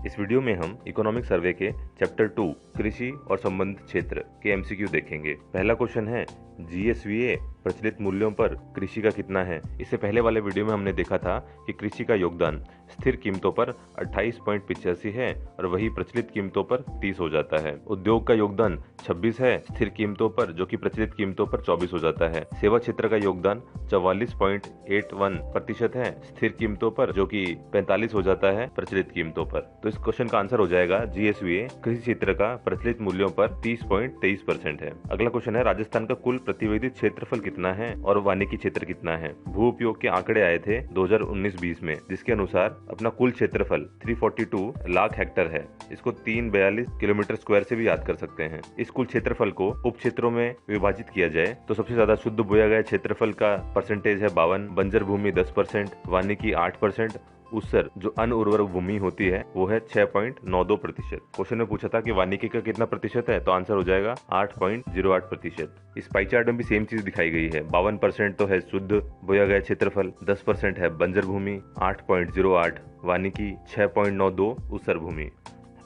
इस वीडियो में हम इकोनॉमिक सर्वे के चैप्टर 2 कृषि और संबंधित क्षेत्र के एमसीक्यू देखेंगे। पहला क्वेश्चन है जीएसवीए प्रचलित मूल्यों पर कृषि का कितना है। इससे पहले वाले वीडियो में हमने देखा था कि कृषि का योगदान स्थिर कीमतों पर 28.85 है और वही प्रचलित कीमतों पर 30 हो जाता है। उद्योग का योगदान 26 है स्थिर कीमतों पर, जो कि प्रचलित कीमतों पर 24 हो जाता है। सेवा क्षेत्र का योगदान 44.81% है स्थिर कीमतों पर, जो कि 45 हो जाता है प्रचलित कीमतों पर। तो इस क्वेश्चन का आंसर हो जाएगा जीएसवीए कृषि क्षेत्र का प्रचलित मूल्यों पर 30.23% है। अगला क्वेश्चन है राजस्थान का कुल प्रतिवेदित क्षेत्रफल कितना है और वानिकी क्षेत्र कितना है। भू उपयोग के आंकड़े आए थे 2019-20 में, जिसके अनुसार अपना कुल क्षेत्रफल 342 लाख हेक्टेयर है। इसको 342 किलोमीटर स्क्वायर से भी याद कर सकते हैं। इस कुल क्षेत्रफल को उप क्षेत्रों में विभाजित किया जाए तो सबसे ज्यादा शुद्ध बोया गया क्षेत्रफल का परसेंटेज है 52, बंजर भूमि 10%, वानिकी 8%, उसर जो अनउर्वर भूमि होती है वो है 6.92%। क्वेश्चन में पूछा था कि वानिकी का कितना प्रतिशत है, तो आंसर हो जाएगा 8.08%। इस पाई चार्ट में भी सेम चीज दिखाई गई है। 52% तो है शुद्ध बोया गया क्षेत्रफल, 10% है बंजर भूमि, 8.08 वानिकी, 6.92 उसर भूमि।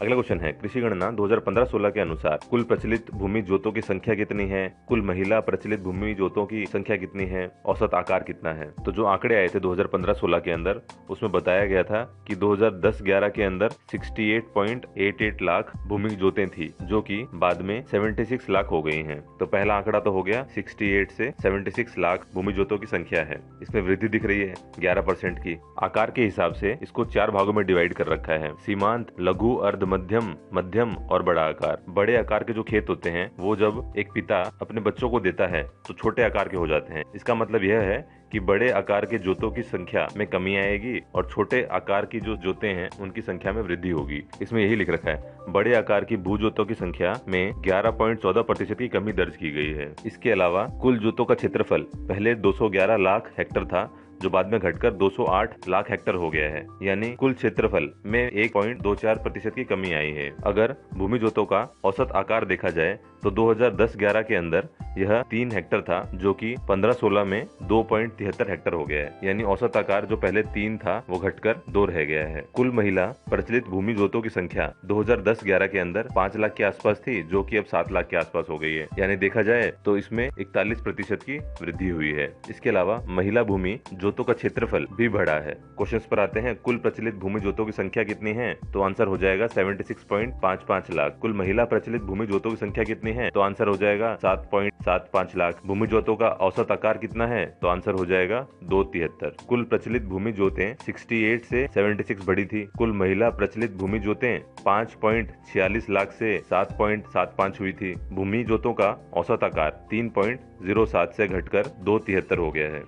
अगला क्वेश्चन है कृषि गणना 2015-16 के अनुसार कुल प्रचलित भूमि जोतों की संख्या कितनी है, कुल महिला प्रचलित भूमि जोतों की संख्या कितनी है, औसत आकार कितना है। तो जो आंकड़े आए थे 2015-16 के अंदर, उसमें बताया गया था कि 2010-11 के अंदर 68.88 लाख भूमि जोतें थी, जो कि बाद में 76 लाख हो गई हैं। तो पहला आंकड़ा तो हो गया 68 से 76 लाख भूमि जोतों की संख्या है। इसमें वृद्धि दिख रही है 11% की। आकार के हिसाब से इसको 4 भागों में डिवाइड कर रखा है, सीमांत, लघु, अर्ध मध्यम, मध्यम और बड़ा आकार। बड़े आकार के जो खेत होते हैं वो जब एक पिता अपने बच्चों को देता है तो छोटे आकार के हो जाते हैं। इसका मतलब यह है कि बड़े आकार के जोतों की संख्या में कमी आएगी और छोटे आकार की जो जोतें हैं उनकी संख्या में वृद्धि होगी। इसमें यही लिख रखा है, बड़े आकार की भू जोतों की संख्या में 11.14% की कमी दर्ज की गई है। इसके अलावा कुल जोतों का क्षेत्रफल पहले 211 लाख हेक्टेयर था, जो बाद में घटकर 208 लाख हेक्टेयर हो गया है, यानी कुल क्षेत्रफल में 1.24% की कमी आई है। अगर भूमि जोतों का औसत आकार देखा जाए तो 2010-11 के अंदर यह 3 हेक्टेयर था, जो कि 15-16 में 2.73 हेक्टेयर हो गया है, यानी औसत आकार जो पहले 3 था वो घटकर 2 रह गया है। कुल महिला प्रचलित भूमि जोतों की संख्या 2010-11 के अंदर 5 लाख के आसपास थी, जो कि अब 7 लाख के आसपास हो गई है, यानी देखा जाए तो इसमें 41% की वृद्धि हुई है। इसके अलावा महिला भूमि जोतों का क्षेत्रफल भी बढ़ा है। क्वेश्चंस पर आते हैं, कुल प्रचलित भूमि जोतों की संख्या कितनी है, तो आंसर हो जाएगा 76.55 लाख। कुल महिला प्रचलित भूमि जोतों की संख्या कितनी है, तो आंसर हो जाएगा 7.75 लाख। भूमि जोतों का औसत आकार कितना है, तो आंसर हो जाएगा 273। कुल प्रचलित भूमि जोतें 68 से 76 बढ़ी थी। कुल महिला प्रचलित भूमि जोतें 5.46 लाख से 7.75 हुई थी। भूमि जोतों का औसत आकार 3.07 से घटकर 273 हो गया है।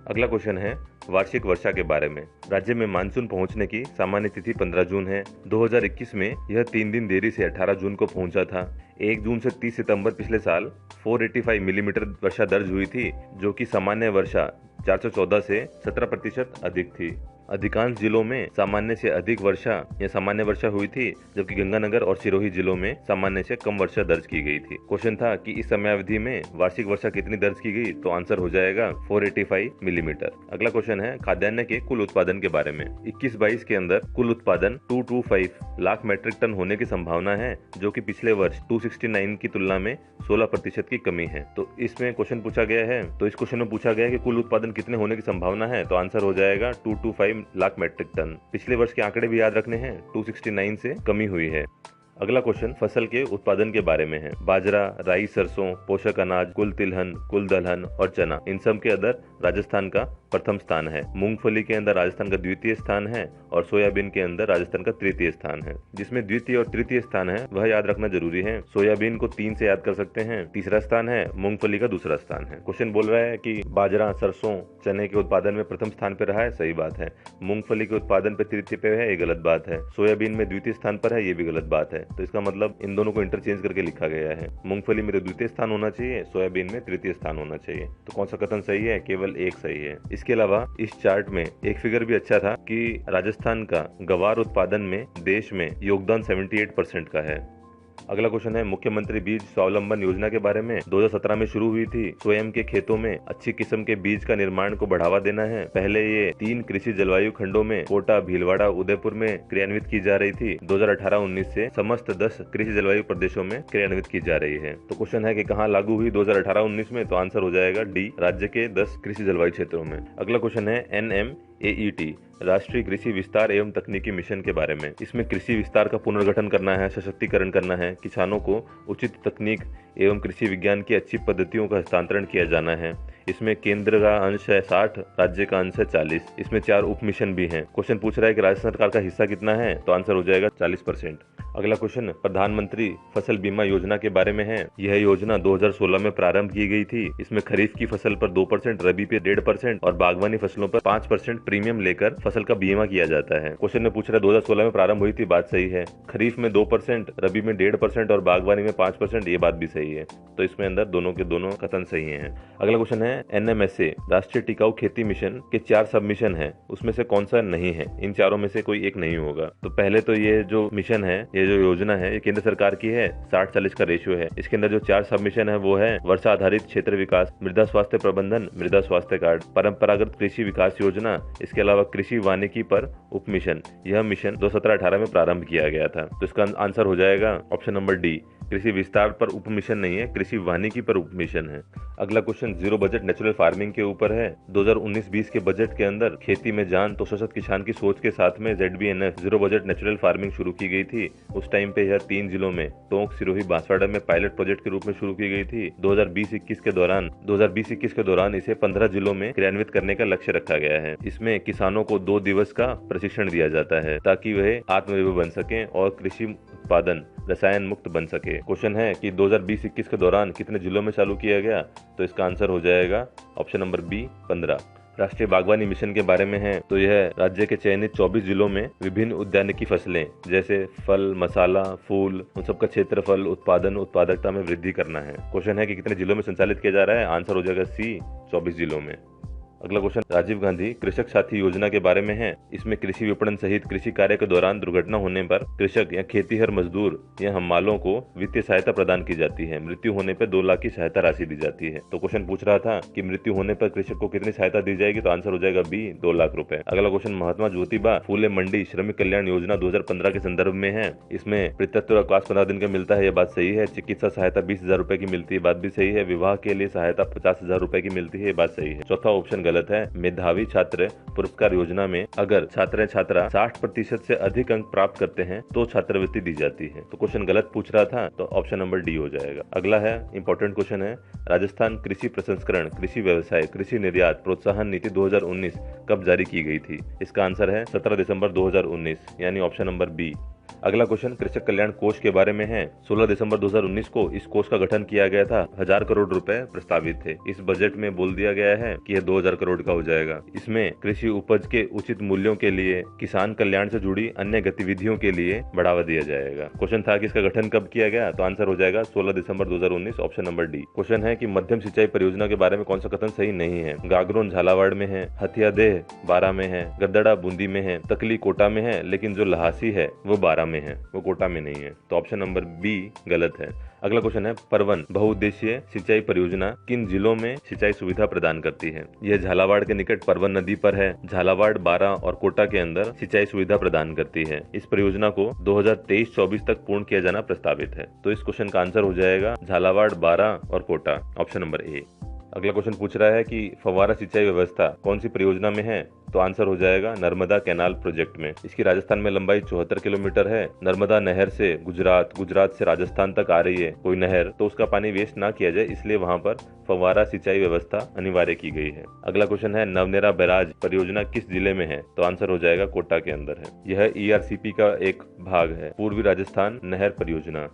अगला क्वेश्चन है वार्षिक वर्षा के बारे में। राज्य में मानसून पहुंचने की सामान्य तिथि 15 जून है। 2021 में यह 3 दिन देरी से 18 जून को पहुंचा था। 1 जून से 30 सितंबर पिछले साल 485 मिलीमीटर वर्षा दर्ज हुई थी, जो कि सामान्य वर्षा 414 से 17% अधिक थी। अधिकांश जिलों में सामान्य से अधिक वर्षा या सामान्य वर्षा हुई थी, जबकि गंगानगर और सिरोही जिलों में सामान्य से कम वर्षा दर्ज की गई थी। क्वेश्चन था कि इस समयावधि में वार्षिक वर्षा कितनी दर्ज की गई, तो आंसर हो जाएगा 485 मिलीमीटर। अगला क्वेश्चन है खाद्यान्न के कुल उत्पादन के बारे में। 21-22 के अंदर कुल उत्पादन 225 लाख मीट्रिक टन होने की संभावना है, जो कि पिछले वर्ष 269 की तुलना में 16% की कमी है। तो इसमें क्वेश्चन पूछा गया है, तो इस क्वेश्चन में पूछा गया है कि कुल उत्पादन कितने होने की संभावना है, तो आंसर हो जाएगा 225 लाख मीट्रिक टन। पिछले वर्ष के आंकड़े भी याद रखने हैं, 269 से कमी हुई है। अगला क्वेश्चन फसल के उत्पादन के बारे में है। बाजरा, राई, सरसों, पोषक अनाज, कुल तिलहन, कुल दलहन और चना, इन सब के अंदर राजस्थान का प्रथम स्थान है। मूंगफली के अंदर राजस्थान का द्वितीय स्थान है और सोयाबीन के अंदर राजस्थान का तृतीय स्थान है। जिसमें द्वितीय और तृतीय स्थान है वह याद रखना जरूरी है। सोयाबीन को 3 से याद कर सकते हैं, तीसरा स्थान है, मूंगफली का दूसरा स्थान है। क्वेश्चन बोल रहा है कि बाजरा, सरसों, चने के उत्पादन में प्रथम स्थान पर रहा है, सही बात है। मूंगफली के उत्पादन पे तृतीय पे है, ये गलत बात है। सोयाबीन में द्वितीय स्थान पर है, ये भी गलत बात है। तो इसका मतलब इन दोनों को इंटरचेंज करके लिखा गया है। मूंगफली में द्वितीय स्थान होना चाहिए, सोयाबीन में तृतीय स्थान होना चाहिए। तो कौन सा कथन सही है, केवल एक सही है। इसके अलावा इस चार्ट में एक फिगर भी अच्छा था कि राजस्थान का गवार उत्पादन में देश में योगदान 78% का है। अगला क्वेश्चन है मुख्यमंत्री बीज स्वावलंबन योजना के बारे में। 2017 में शुरू हुई थी। स्वयं के खेतों में अच्छी किस्म के बीज का निर्माण को बढ़ावा देना है। पहले ये 3 कृषि जलवायु खंडों में कोटा, भीलवाड़ा, उदयपुर में क्रियान्वित की जा रही थी। 2018-19 से समस्त 10 कृषि जलवायु प्रदेशों में क्रियान्वित की जा रही है। तो क्वेश्चन है कि कहाँ लागू हुई 2018-19 में, तो आंसर हो जाएगा डी, राज्य के 10 कृषि जलवायु क्षेत्रों में। अगला क्वेश्चन है NMAET राष्ट्रीय कृषि विस्तार एवं तकनीकी मिशन के बारे में। इसमें कृषि विस्तार का पुनर्गठन करना है, सशक्तिकरण करना है, किसानों को उचित तकनीक एवं कृषि विज्ञान की अच्छी पद्धतियों का हस्तांतरण किया जाना है। इसमें केंद्र का अंश है 60, राज्य का अंश है 40। इसमें 4 उप मिशन भी हैं। क्वेश्चन पूछ रहा है कि राज्य सरकार का हिस्सा कितना है, तो आंसर हो जाएगा 40%। अगला क्वेश्चन प्रधानमंत्री फसल बीमा योजना के बारे में है। यह योजना 2016 में प्रारंभ की गई थी। इसमें खरीफ की फसल पर 2%, रबी पे 1.5% और बागवानी फसलों पर 5% प्रीमियम लेकर फसल का बीमा किया जाता है। क्वेश्चन में पूछ रहा है 2016 में प्रारंभ हुई थी, बात सही है। खरीफ में 2%, रबी में 1.5% और बागवानी में 5%, ये बात भी सही है। तो इसमें अंदर दोनों के दोनों कथन सही हैं। अगला क्वेश्चन है NMSA राष्ट्रीय टिकाऊ खेती मिशन के 4 सब मिशन है, उसमें से कौन सा नहीं है? इन चारों में से कोई एक नहीं होगा। तो पहले तो ये जो मिशन है, ये जो योजना है, ये केंद्र सरकार की है। 60-40 का रेशियो है। इसके अंदर जो 4 सब मिशन है वो है वर्षा आधारित क्षेत्र विकास, मृदा स्वास्थ्य प्रबंधन, मृदा स्वास्थ्य कार्ड, परंपरागत कृषि विकास योजना, इसके अलावा कृषि वानिकी पर उप मिशन। यह मिशन 2017-18 में प्रारंभ किया गया था। तो इसका आंसर हो जाएगा ऑप्शन नंबर डी, कृषि विस्तार पर उप मिशन नहीं है, कृषि वानिकी पर उप मिशन है। अगला question zero budget natural farming के ऊपर है। 2019-20 के बजट के अंदर खेती में जान तो सशक्त किसान की सोच के साथ में ZBNF zero budget natural farming शुरू की गई थी। उस टाइम पे यह 3 जिलों में टोंक, सिरोही, बांसवाड़ा में पायलट प्रोजेक्ट के रूप में शुरू की गई थी। 2020-21 के दौरान इसे 15 जिलों में क्रियान्वित करने का लक्ष्य रखा गया है। इसमें किसानों को 2 दिवस का प्रशिक्षण दिया जाता है ताकि वह आत्मनिर्भर बन सके और कृषि उत्पादन रसायन मुक्त बन सके। क्वेश्चन है कि 2020-21 के दौरान कितने जिलों में चालू किया गया, तो इसका आंसर हो जाएगा ऑप्शन नंबर बी, 15। राष्ट्रीय बागवानी मिशन के बारे में है तो यह राज्य के चयनित 24 जिलों में विभिन्न उद्यानिकी फसलें जैसे फल, मसाला, फूल, उन सबका क्षेत्रफल, उत्पादन, उत्पादकता में वृद्धि करना है। क्वेश्चन है कि कितने जिलों में संचालित किया जा रहा है, आंसर हो जाएगा सी, 24 जिलों में। अगला क्वेश्चन राजीव गांधी कृषक साथी योजना के बारे में है। इसमें कृषि विपणन सहित कृषि कार्य के दौरान दुर्घटना होने पर कृषक या खेतीहर मजदूर या हम्मालों को वित्तीय सहायता प्रदान की जाती है। मृत्यु होने पर 2 लाख की सहायता राशि दी जाती है। तो क्वेश्चन पूछ रहा था कि मृत्यु होने पर कृषक को कितनी सहायता दी जाएगी, तो आंसर हो जाएगा बी, 2 लाख रुपए। अगला क्वेश्चन महात्मा ज्योतिबा फूले मंडी श्रमिक कल्याण योजना 2015 के संदर्भ में है। इसमें पितृत्व अवकाश 15 दिन का मिलता है, यह बात सही है। चिकित्सा सहायता 20,000 रुपए की मिलती है, बात भी सही है। विवाह के लिए सहायता 50,000 रुपए की मिलती है, बात सही है। चौथा ऑप्शन गलत है। मेधावी छात्र पुरस्कार योजना में अगर छात्र छात्रा 60% से अधिक अंक प्राप्त करते हैं तो छात्रवृत्ति दी जाती है। तो क्वेश्चन गलत पूछ रहा था, तो ऑप्शन नंबर डी हो जाएगा। अगला है इंपॉर्टेंट क्वेश्चन है राजस्थान कृषि प्रसंस्करण, कृषि व्यवसाय, कृषि निर्यात प्रोत्साहन नीति 2019 कब जारी की गई थी? इसका आंसर है 17 दिसंबर 2019, यानी ऑप्शन नंबर बी। अगला क्वेश्चन कृषक कल्याण कोष के बारे में है। 16 दिसंबर 2019 को इस कोष का गठन किया गया था। 1000 करोड़ रुपए प्रस्तावित थे। इस बजट में बोल दिया गया है कि यह 2000 करोड़ का हो जाएगा। इसमें कृषि उपज के उचित मूल्यों के लिए किसान कल्याण से जुड़ी अन्य गतिविधियों के लिए बढ़ावा दिया जाएगा। क्वेश्चन था कि इसका गठन कब किया गया, तो आंसर हो जाएगा 16 दिसंबर 2019, ऑप्शन नंबर डी। क्वेश्चन है कि मध्यम सिंचाई परियोजना के बारे में कौन सा कथन सही नहीं है? गागरोन झालावाड़ में है, हथियादेह बारा में है, गद्दड़ा बूंदी में है, तकली कोटा में है, लेकिन जो लहासी है वो बारा में है, वो कोटा में नहीं है। तो ऑप्शन नंबर बी गलत है। अगला क्वेश्चन है परवन बहुउद्देशीय सिंचाई परियोजना किन जिलों में सिंचाई सुविधा प्रदान करती है? यह झालावाड़ के निकट परवन नदी पर है। झालावाड़, बारा और कोटा के अंदर सिंचाई सुविधा प्रदान करती है। इस परियोजना को 2023-24 तक पूर्ण किया जाना प्रस्तावित है। तो इस क्वेश्चन का आंसर हो जाएगा झालावाड़, बारा और कोटा, ऑप्शन नंबर ए। अगला क्वेश्चन पूछ रहा है कि फव्वारा सिंचाई व्यवस्था कौन सी परियोजना में है? तो आंसर हो जाएगा नर्मदा कैनाल प्रोजेक्ट में। इसकी राजस्थान में लंबाई 74 किलोमीटर है। नर्मदा नहर से गुजरात से राजस्थान तक आ रही है कोई नहर, तो उसका पानी वेस्ट ना किया जाए, इसलिए वहां पर फव्वारा सिंचाई व्यवस्था अनिवार्य की गई है। अगला क्वेश्चन है नवनेरा बैराज परियोजना किस जिले में है? तो आंसर हो जाएगा कोटा के अंदर है। यह ERCP का एक भाग है, पूर्वी राजस्थान नहर परियोजना।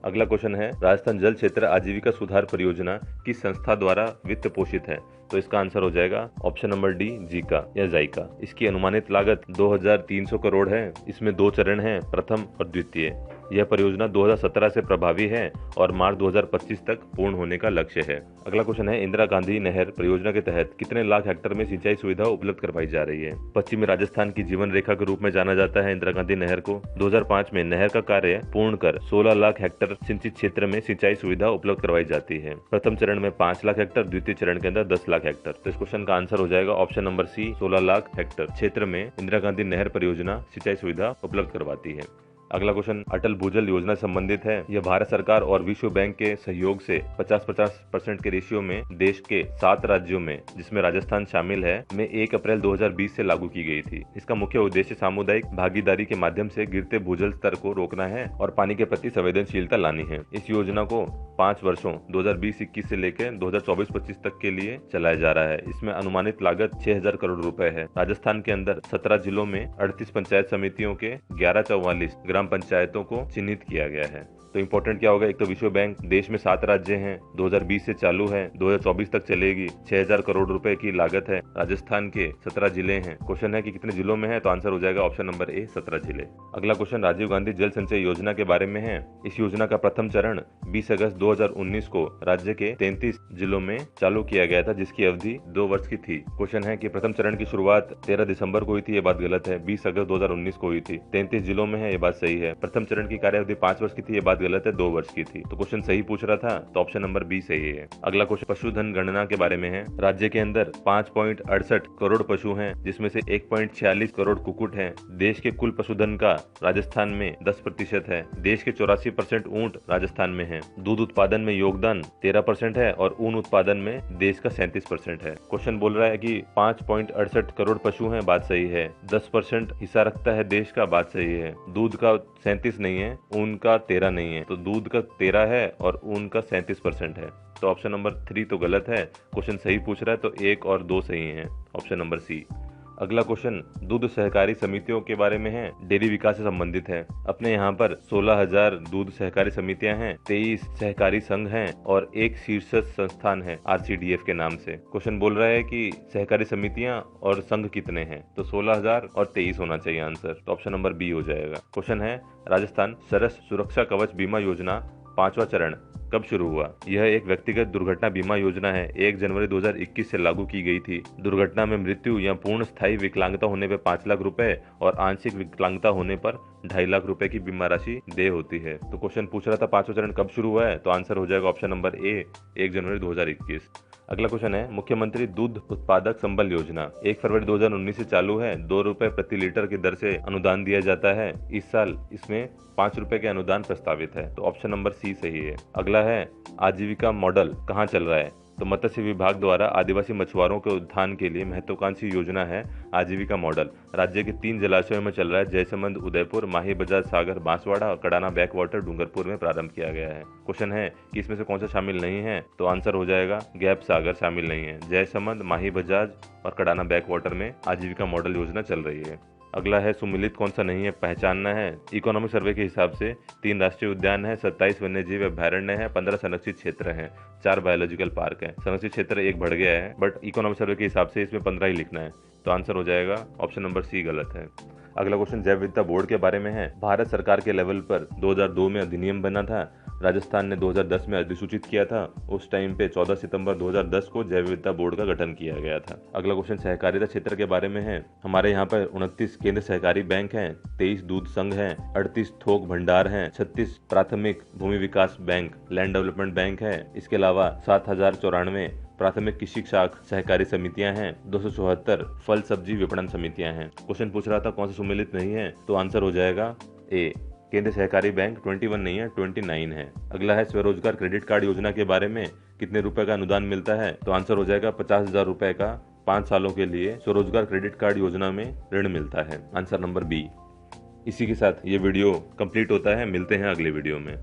अगला क्वेश्चन है राजस्थान जल क्षेत्र आजीविका सुधार परियोजना किस संस्था द्वारा वित्त पोषित है? तो इसका आंसर हो जाएगा ऑप्शन नंबर डी, जीका या जाइका। इसकी अनुमानित लागत 2300 करोड़ है। इसमें 2 चरण हैं, प्रथम और द्वितीय। यह परियोजना 2017 से प्रभावी है और मार्च 2025 तक पूर्ण होने का लक्ष्य है। अगला क्वेश्चन है, इंदिरा गांधी नहर परियोजना के तहत कितने लाख हेक्टेयर में सिंचाई सुविधा उपलब्ध करवाई जा रही है? पश्चिमी राजस्थान की जीवन रेखा के रूप में जाना जाता है इंदिरा गांधी नहर को। 2005 में नहर का कार्य पूर्ण कर 16 लाख हेक्टेयर सिंचित क्षेत्र में सिंचाई सुविधा उपलब्ध करवाई जाती है। प्रथम चरण में 5 लाख हेक्टेयर, द्वितीय चरण के अंदर 10 लाख हेक्टेयर। तो इस क्वेश्चन का आंसर हो जाएगा option number C, 16 lakh hectare क्षेत्र में इंदिरा गांधी नहर परियोजना सिंचाई सुविधा उपलब्ध करवाती है। अगला क्वेश्चन अटल भूजल योजना से संबंधित है। यह भारत सरकार और विश्व बैंक के सहयोग से 50-50% के रेशियो में देश के 7 राज्यों में, जिसमें राजस्थान शामिल है, में 1 अप्रैल 2020 से लागू की गई थी। इसका मुख्य उद्देश्य सामुदायिक भागीदारी के माध्यम से गिरते भूजल स्तर को रोकना है और पानी के प्रति संवेदनशीलता लानी है। इस योजना को 5 वर्षों 2020-21 से लेकर 2024-25 तक के लिए चलाया जा रहा है। इसमें अनुमानित लागत 6000 करोड़ रुपए है। राजस्थान के अंदर 17 जिलों में 38 पंचायत समितियों के 1144 ग्राम पंचायतों को चिन्हित किया गया है। तो इम्पोर्टेंट क्या होगा, एक तो विश्व बैंक, देश में 7 राज्य हैं, 2020 से चालू है, 2024 तक चलेगी, 6000 करोड़ रुपए की लागत है, राजस्थान के 17 जिले हैं। क्वेश्चन है कि कितने जिलों में है, तो आंसर हो जाएगा ऑप्शन नंबर ए, 17 जिले। अगला क्वेश्चन राजीव गांधी जल संचय योजना के बारे में है। इस योजना का प्रथम चरण 20 अगस्त 2019 को राज्य के 33 जिलों में चालू किया गया था, जिसकी अवधि 2 वर्ष की थी। क्वेश्चन है कि प्रथम चरण की शुरुआत 13 दिसंबर को हुई थी, ये बात गलत है। 20 अगस्त 2019 को हुई थी। 33 जिलों में है, ये बात सही है। प्रथम चरण की कार्यावधि 5 वर्ष की थी, ये बात गलत है, 2 वर्ष की थी। तो क्वेश्चन सही पूछ रहा था, तो ऑप्शन नंबर बी सही है। अगला क्वेश्चन पशुधन गणना के बारे में है। राज्य के अंदर 5.68 करोड़ पशु हैं, जिसमें से 1.46 करोड़ कुक्कुट हैं। देश के कुल पशुधन का राजस्थान में 10% है। देश के 84% ऊंट राजस्थान में है। दूध उत्पादन में योगदान 13% है और ऊन उत्पादन में देश का 37% है। क्वेश्चन बोल रहा है कि 5.68 करोड़ पशु हैं, बात सही है। 10% हिस्सा रखता है देश का, बात सही है। दूध का 37 नहीं है, ऊन का 13 नहीं है, तो दूध का 13 है और ऊन का 37% है। तो ऑप्शन नंबर 3 तो गलत है। क्वेश्चन सही पूछ रहा है, तो 1 और 2 सही है, ऑप्शन नंबर सी। अगला क्वेश्चन दूध सहकारी समितियों के बारे में है, डेयरी विकास से संबंधित है। अपने यहाँ पर 16,000 दूध सहकारी समितियां हैं, 23 सहकारी संघ हैं और एक शीर्ष संस्थान है RCDF के नाम से। क्वेश्चन बोल रहा है कि सहकारी समितियां और संघ कितने हैं, तो 16,000 और 23 होना चाहिए आंसर, तो ऑप्शन नंबर बी हो जाएगा। क्वेश्चन है राजस्थान सरस सुरक्षा कवच बीमा योजना 5वां चरण कब शुरू हुआ? यह एक व्यक्तिगत दुर्घटना बीमा योजना है। 1 जनवरी 2021 से लागू की गई थी। दुर्घटना में मृत्यु या पूर्ण स्थायी विकलांगता होने पर 5 लाख रुपए और आंशिक विकलांगता होने पर 2.5 लाख रुपए की बीमा राशि देय होती है। तो क्वेश्चन पूछ रहा था 5वां चरण कब शुरू हुआ है, तो आंसर हो जाएगा ऑप्शन नंबर ए, 1 जनवरी 2021। अगला क्वेश्चन है मुख्यमंत्री दूध उत्पादक संबल योजना 1 फरवरी 2019 से चालू है। 2 रुपए प्रति लीटर की दर से अनुदान दिया जाता है। इस साल इसमें 5 रुपए के अनुदान प्रस्तावित है, तो ऑप्शन नंबर सी सही है। अगला है आजीविका मॉडल कहाँ चल रहा है, तो मत्स्य विभाग द्वारा आदिवासी मछुआरों के उत्थान के लिए महत्वाकांक्षी योजना है आजीविका मॉडल। राज्य के 3 जलाशयों में चल रहा है, जयसमंद उदयपुर, माही बजाज सागर बांसवाड़ा और कडाना बैक वाटर डूंगरपुर में प्रारंभ किया गया है। क्वेश्चन है कि इसमें से कौन सा शामिल नहीं है, तो आंसर हो जाएगा गैप सागर शामिल नहीं है। जयसमंद, माही बजाज और कडाना बैक वाटर में आजीविका मॉडल योजना चल रही है। अगला है सुमिलित कौन सा नहीं है, पहचानना है। इकोनॉमिक सर्वे के हिसाब से 3 राष्ट्रीय उद्यान है, 27 वन्यजीव अभ्यारण्य है, 15 संरक्षित क्षेत्र हैं, 4 बायोलॉजिकल पार्क है। संरक्षित क्षेत्र 1 बढ़ गया है, बट इकोनॉमिक सर्वे के हिसाब से इसमें 15 ही लिखना है, तो आंसर हो जाएगा ऑप्शन नंबर सी गलत है। अगला क्वेश्चन जैव विविधता बोर्ड के बारे में है। भारत सरकार के लेवल पर 2002 में अधिनियम बना था। राजस्थान ने 2010 में अधिसूचित किया था। उस टाइम पे 14 सितंबर 2010 को जैव विविधता बोर्ड का गठन किया गया था। अगला क्वेश्चन सहकारिता क्षेत्र के बारे में है। हमारे यहाँ पर 29 केंद्र सहकारी बैंक हैं, 23 दूध संघ हैं, 38 थोक भंडार हैं, 36 प्राथमिक भूमि विकास बैंक लैंड डेवलपमेंट बैंक है। इसके अलावा 7094 प्राथमिक कृषि शाख सहकारी समितियां हैं, 274 फल सब्जी विपणन समितियां हैं। क्वेश्चन पूछ रहा था कौन सा सुमिलित नहीं है, तो आंसर हो जाएगा ए, केंद्र सहकारी बैंक 21 नहीं है, 29 है। अगला है स्वरोजगार क्रेडिट कार्ड योजना के बारे में कितने रुपए का अनुदान मिलता है, तो आंसर हो जाएगा 50,000 रुपए का 5 सालों के लिए स्वरोजगार क्रेडिट कार्ड योजना में ऋण मिलता है, आंसर नंबर बी। इसी के साथ ये वीडियो कंप्लीट होता है। मिलते हैं अगले वीडियो में।